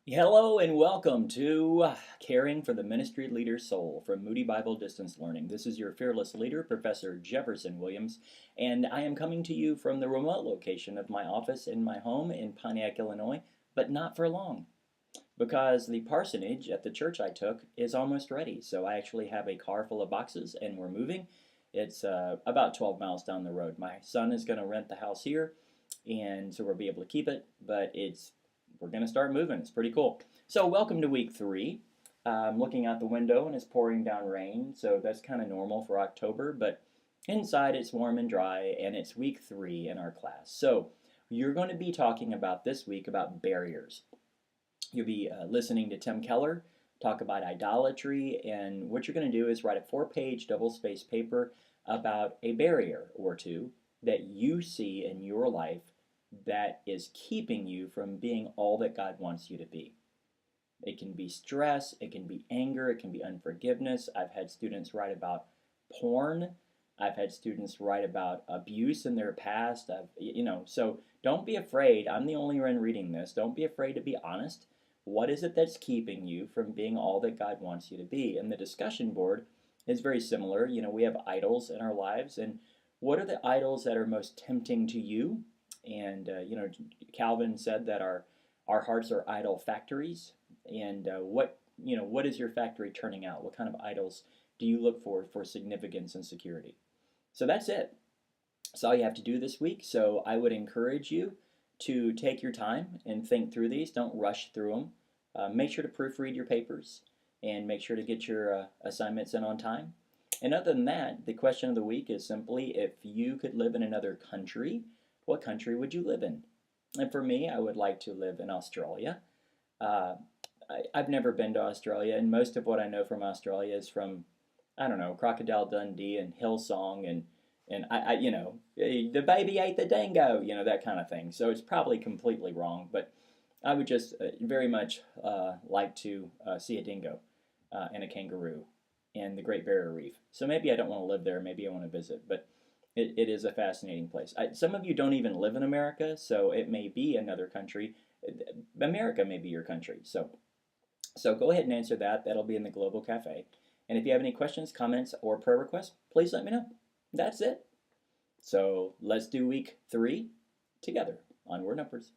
Hello and welcome to Caring for the Ministry Leader's Soul from Moody Bible Distance Learning. This is your fearless leader, Professor Jefferson Williams, and I am coming to you from the remote location of my office in my home in Pontiac, Illinois, but not for long because the parsonage at the church I took is almost ready. So I actually have a car full of boxes and we're moving. It's about 12 miles down the road. My son is going to rent the house here, and so we'll be able to keep it, but we're going to start moving. It's pretty cool. So welcome to week 3. I'm looking out the window and it's pouring down rain, so that's kind of normal for October, but inside it's warm and dry, and it's week 3 in our class. So you're going to be talking about this week about barriers. You'll be listening to Tim Keller talk about idolatry, and what you're going to do is write a 4-page double-spaced paper about a barrier or two that you see in your life that is keeping you from being all that God wants you to be. It can be stress, it can be anger, it can be unforgiveness. I've had students write about porn. I've had students write about abuse in their past. So don't be afraid. I'm the only one reading this. Don't be afraid to be honest. What is it that's keeping you from being all that God wants you to be? And the discussion board is very similar. We have idols in our lives, and what are the idols that are most tempting to you? And Calvin said that our hearts are idol factories. And what is your factory turning out? What kind of idols do you look for significance and security? So that's it. That's all you have to do this week. So I would encourage you to take your time and think through these. Don't rush through them. Make sure to proofread your papers and make sure to get your assignments in on time. And other than that, the question of the week is simply, if you could live in another country, what country would you live in? And for me, I would like to live in Australia. Uh, I've never been to Australia, and most of what I know from Australia is from, I don't know, Crocodile Dundee and Hillsong and the baby ate the dingo, that kind of thing. So it's probably completely wrong, but I would just very much like to see a dingo and a kangaroo and the Great Barrier Reef. So maybe I don't want to live there. Maybe I want to visit, but it is a fascinating place. Some of you don't even live in America, so it may be another country. America may be your country. So go ahead and answer that. That'll be in the Global Cafe. And if you have any questions, comments, or prayer requests, please let me know. That's it. So let's do week 3 together. Onward upwards.